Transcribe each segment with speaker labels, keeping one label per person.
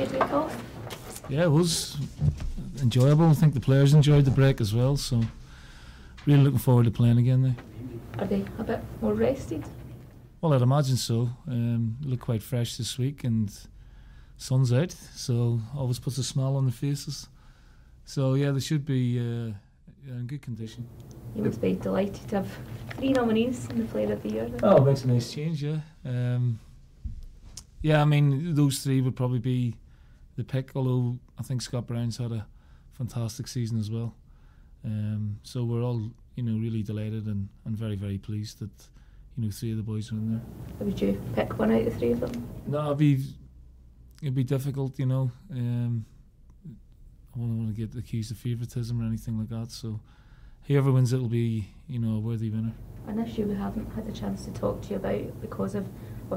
Speaker 1: Matchday week off?
Speaker 2: Yeah, it was enjoyable. I think the players enjoyed the break as well, so really looking forward to playing again now.
Speaker 1: Are they a bit more rested?
Speaker 2: Well, I'd imagine so. Look quite fresh this week, and sun's out, so always puts a smile on their faces. So yeah, they should be in good condition.
Speaker 1: You must be delighted to have 3 nominees in the Player of the Year then.
Speaker 2: Oh, it makes a nice change, yeah. Yeah, I mean, those 3 would probably be the pick, although I think Scott Brown's had a fantastic season as well. So we're all, really delighted and very, very pleased that, 3 of the boys are in there.
Speaker 1: Would you pick one out of 3 of them?
Speaker 2: No, it'd be difficult, I wouldn't want to get accused of favouritism or anything like that, so whoever wins it'll be, a worthy winner.
Speaker 1: An issue we haven't had the chance to talk to you about because of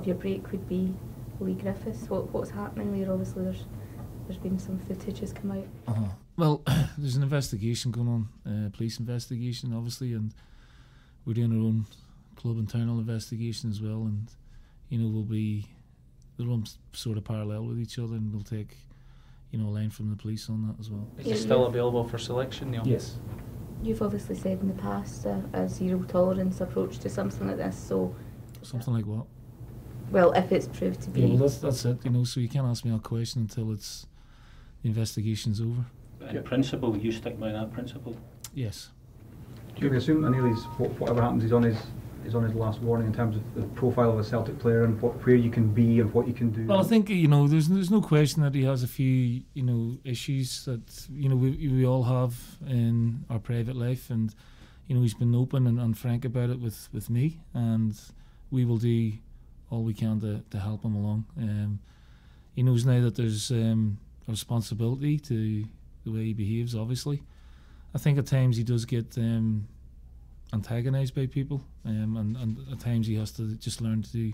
Speaker 1: your break would be Lee Griffiths. What's happening there? Obviously there's been some footage has come out.
Speaker 2: Well, there's an investigation going on, police investigation obviously, and we're doing our own club internal investigation as well, and they'll run sort of parallel with each other, and we'll take a line from the police on that as well.
Speaker 3: Is it still available for selection, Neil?
Speaker 2: Yes.
Speaker 1: You've obviously said in the past a zero tolerance approach to something like this, so...
Speaker 2: Something like what?
Speaker 1: Well, if it's proved to be...
Speaker 2: Yeah, well that's it, so you can't ask me that question until the investigation's over.
Speaker 4: In principle, you stick by that principle?
Speaker 2: Yes.
Speaker 5: Do we assume that Neil, whatever happens, he's on his last warning in terms of the profile of a Celtic player and where you can be and what you can do?
Speaker 2: Well, I think there's no question that he has a few issues that we all have in our private life, and he's been open and frank about it with me, and we will do all we can to help him along. He knows now that there's a responsibility to the way he behaves. Obviously, I think at times he does get antagonised by people, and at times he has to just learn to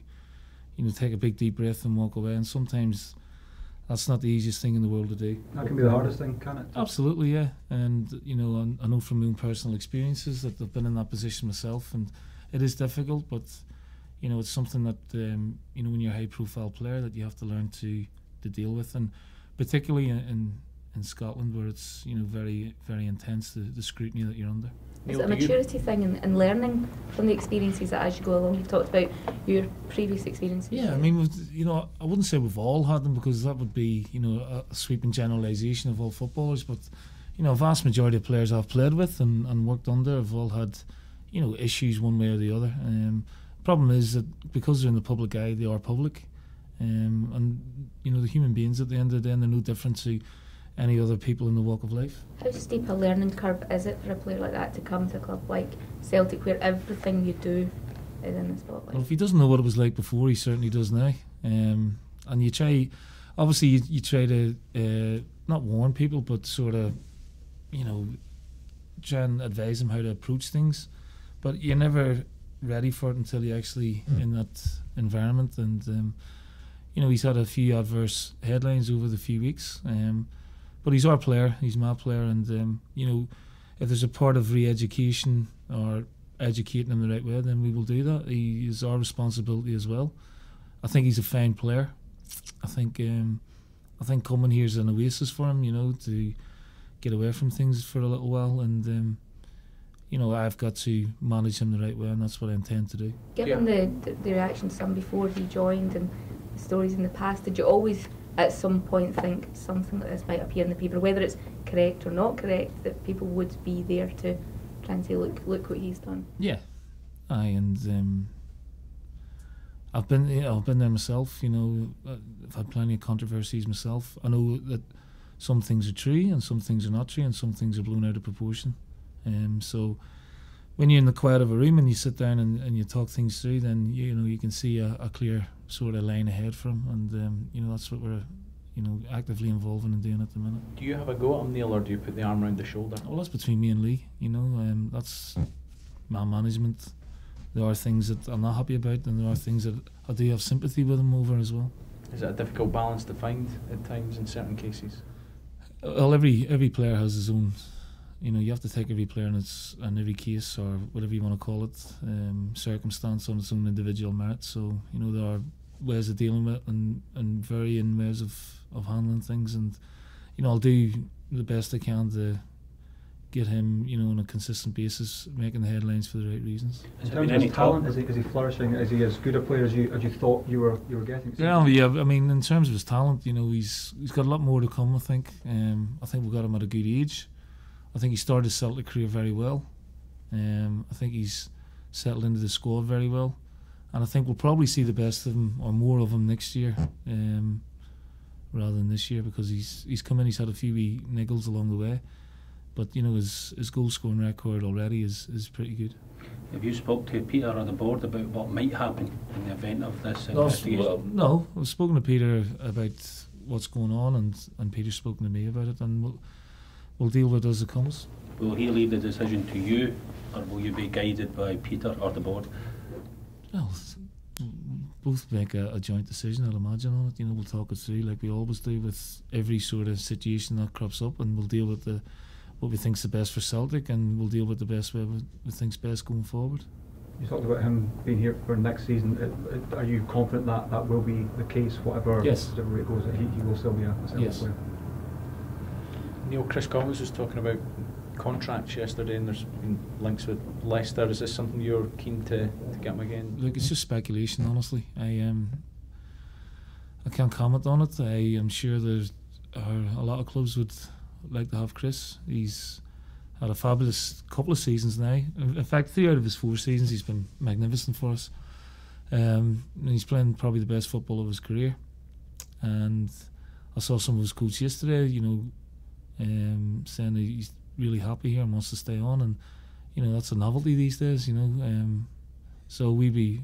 Speaker 2: take a big deep breath and walk away, and sometimes that's not the easiest thing in the world to do.
Speaker 5: That can be the hardest thing, can it?
Speaker 2: Absolutely, yeah. And I know from my own personal experiences that I've been in that position myself, and it is difficult, but it's something that when you're a high profile player that you have to learn to deal with, and particularly in Scotland, where it's very, very intense, the scrutiny that you're under.
Speaker 1: Is it a maturity thing and learning from the experiences that as you go along? You've talked about your previous experiences.
Speaker 2: Yeah, I mean, I wouldn't say we've all had them, because that would be a sweeping generalisation of all footballers, but a vast majority of players I've played with and worked under have all had issues one way or the other. Problem is that because they're in the public eye, they are public, and the human beings at the end of the day, and they're no different to any other people in the walk of life.
Speaker 1: How steep a learning curve is it for a player like that to come to a club like Celtic, where everything you do is in the spotlight?
Speaker 2: Well, if he doesn't know what it was like before, he certainly does now. And you try, obviously, you try to not warn people, but sort of, try and advise them how to approach things. But you're never ready for it until you're actually in that environment. And he's had a few adverse headlines over the few weeks. But he's our player, he's my player, and if there's a part of re-education or educating him the right way, then we will do that. He is our responsibility as well. I think he's a fine player. I think coming here is an oasis for him, to get away from things for a little while, and I've got to manage him the right way, and that's what I intend to do.
Speaker 1: Given the reaction to some before he joined and the stories in the past, did you always at some point think something like this might appear in the paper, whether it's correct or not correct, that people would be there to try and say, look what he's done? Yeah,
Speaker 2: and I've been there myself. I've had plenty of controversies myself. I know that some things are true and some things are not true, and some things are blown out of proportion. So when you're in the quiet of a room and you sit down and you talk things through, then you can see a clear sort of line ahead for him, and that's what we're actively involving and doing at the minute.
Speaker 3: Do you have a go at him, Neil, or do you put the arm around the shoulder?
Speaker 2: Well, that's between me and Lee. That's my management. There are things that I'm not happy about, and there are things that I do have sympathy with him over as well.
Speaker 3: Is it a difficult balance to find at times in certain cases?
Speaker 2: Well, every player has his own. You have to take every player and every case, or whatever you want to call it, circumstance on its own individual merit. So there are ways of dealing with it and varying ways of of handling things, and I'll do the best I can to get him, on a consistent basis, making the headlines for the right reasons.
Speaker 5: In terms of his talent, is he flourishing? Is he as good a player as you thought you were getting?
Speaker 2: Yeah, I mean, in terms of his talent, he's got a lot more to come. I think we got him at a good age. I think he started his Celtic career very well. I think he's settled into the squad very well, and I think we'll probably see the best of him or more of him next year, rather than this year, because he's come in. He's had a few wee niggles along the way. But his goal scoring record already is pretty good.
Speaker 4: Have you spoke to Peter or the board about what might happen in the event of this investigation?
Speaker 2: No, I've spoken to Peter about what's going on, and Peter's spoken to me about it, and we'll deal with it as it comes.
Speaker 4: Will he leave the decision to you, or will you be guided by Peter or the board?
Speaker 2: Well, both make a joint decision, I'll imagine, on it. We'll talk it through like we always do with every sort of situation that crops up, and we'll deal with what we think's the best for Celtic, and we'll deal with the best way we think's best going forward.
Speaker 5: You talked about him being here for next season. Are you confident that will be the case, whatever way it goes, that he will still be a Celtic player?
Speaker 3: Neil, Chris Collins was talking about contracts yesterday, and there's been links with Leicester. Is this something you're keen to get him again?
Speaker 2: Look, it's just speculation, honestly. I can't comment on it. I am sure there are a lot of clubs would like to have Chris. He's had a fabulous couple of seasons now. In fact, 3 out of his 4 seasons he's been magnificent for us. And he's playing probably the best football of his career. And I saw some of his quotes yesterday, saying that he's really happy here and wants to stay on, and that's a novelty these days. So we'd be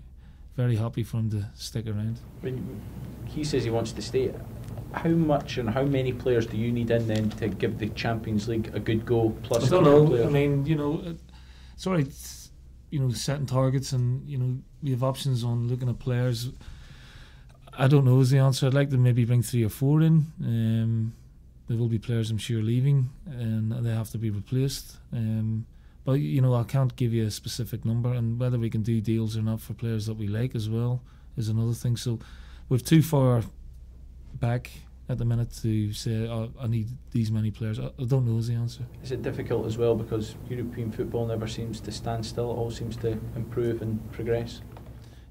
Speaker 2: very happy for him to stick around.
Speaker 3: When he says he wants to stay, how much and how many players do you need in then to give the Champions League a good go? Plus,
Speaker 2: I don't know. Players? I mean, it's all right. Setting targets, and we have options on looking at players. I don't know is the answer. I'd like to maybe bring 3 or 4 in. There will be players, I'm sure, leaving, and they have to be replaced. But I can't give you a specific number, and whether we can do deals or not for players that we like as well is another thing. So we're too far back at the minute to say I need these many players. I don't know is the answer. Is
Speaker 3: it difficult as well because European football never seems to stand still? It all seems to improve and progress.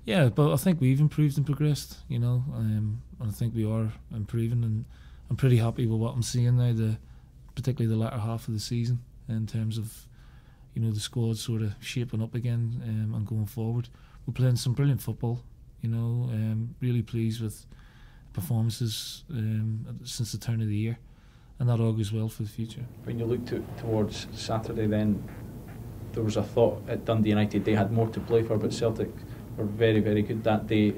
Speaker 2: Yeah, but I think we've improved and progressed, and I think we are improving, and I'm pretty happy with what I'm seeing now, particularly the latter half of the season, in terms of the squad sort of shaping up again and going forward. We're playing some brilliant football, really pleased with performances since the turn of the year, and that augurs well for the future.
Speaker 3: When you look towards Saturday, then there was a thought at Dundee United they had more to play for, but Celtic were very, very good that day.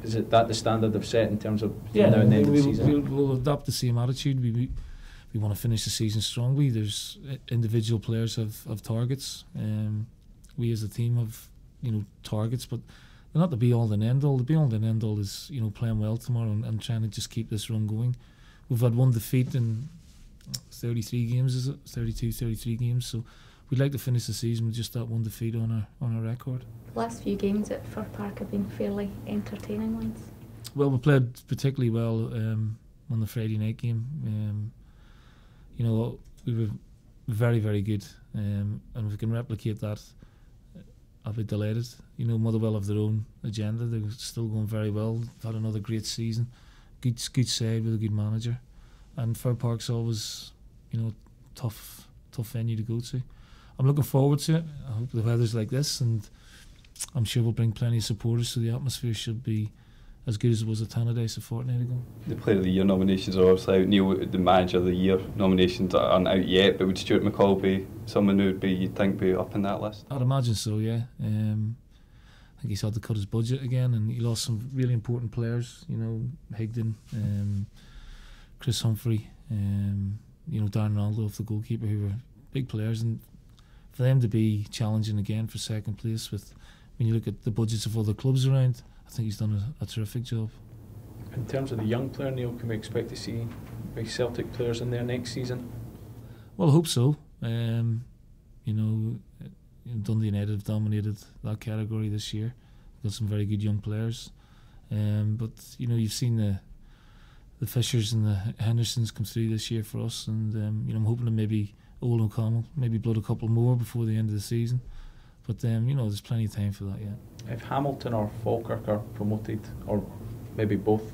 Speaker 3: Is it that the standard they've set in terms of now and then of the season?
Speaker 2: We'll adopt the same attitude. We want to finish the season strongly. There's individual players have targets. We as a team have targets, but they're not the be all and end all. The be all and end all is playing well tomorrow and trying to just keep this run going. We've had 1 defeat in 33 games, is it? 33 games. So we'd like to finish the season with just that 1 defeat on our record.
Speaker 1: The last few games at Fir Park have been fairly entertaining ones.
Speaker 2: Well, we played particularly well on the Friday night game. We were very, very good, and if we can replicate that, I'll be delighted. Motherwell have their own agenda. They're still going very well. They've had another great season. Good side with a good manager, and Fir Park's always, tough venue to go to. I'm looking forward to it. I hope the weather's like this, and I'm sure we'll bring plenty of supporters, so the atmosphere should be as good as it was at MATCHDAYS a fortnight ago.
Speaker 6: The Player of the Year nominations are obviously out. Neil, the Manager of the Year nominations aren't out yet, but would Stuart McCall be someone who would you'd think be up in that list?
Speaker 2: I'd imagine so, yeah. I think he's had to cut his budget again, and he lost some really important players, Higdon, Chris Humphrey, Darren Ronaldo, the goalkeeper, who were big players, and for them to be challenging again for second place when you look at the budgets of other clubs around, I think he's done a terrific job.
Speaker 3: In terms of the young player, Neil, can we expect to see big Celtic players in there next season?
Speaker 2: Well, I hope so. Dundee United have dominated that category this year. Got some very good young players, but you've seen the Fishers and the Hendersons come through this year for us, and you know, I'm hoping that maybe Owen O'Connell maybe blood a couple more before the end of the season. But you know, there's plenty of time for that yet.
Speaker 3: If Hamilton or Falkirk are promoted, or maybe both,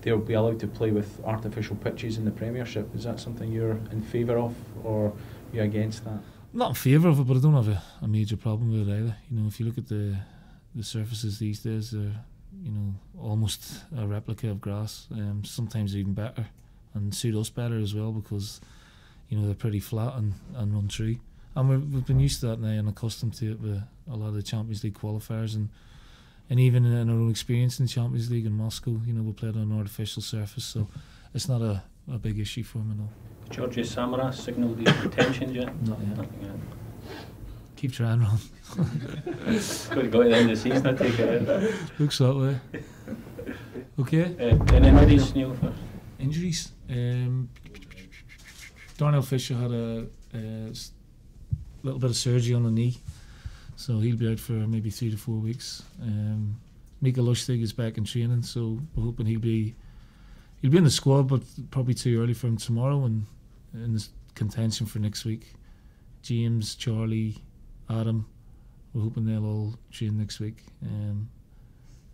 Speaker 3: they'll be allowed to play with artificial pitches in the Premiership. Is that something you're in favour of, or are you against that?
Speaker 2: Not in favour of it, but I don't have a major problem with it either. You know, if you look at the surfaces these days, they're, you know, almost a replica of grass. Sometimes even better, and suit us better as well, because you know, they're pretty flat and run true. And we've been used to that now and accustomed to it with a lot of the Champions League qualifiers, and even in our own experience in the Champions League in Moscow, you know, we played on an artificial surface, so it's not a big issue for me, no.
Speaker 4: Georgios Samaras signalled his intentions yet?
Speaker 2: Not yet.
Speaker 4: Nothing yet.
Speaker 2: Keep trying, Ron.
Speaker 4: Got to go to the end of the season, I take it.
Speaker 2: Looks that way. Okay.
Speaker 4: Any injuries, Neil?
Speaker 2: Injuries? Darnell Fisher had a little bit of surgery on the knee, so he'll be out for maybe 3 to 4 weeks. Mika Lustig is back in training, so we're hoping he'll be in the squad, but probably too early for him tomorrow, and in the contention for next week. James, Charlie, Adam, we're hoping they'll all train next week. And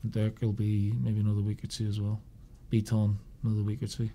Speaker 2: Dirk will be maybe another week or two as well. Beaton, another week or two.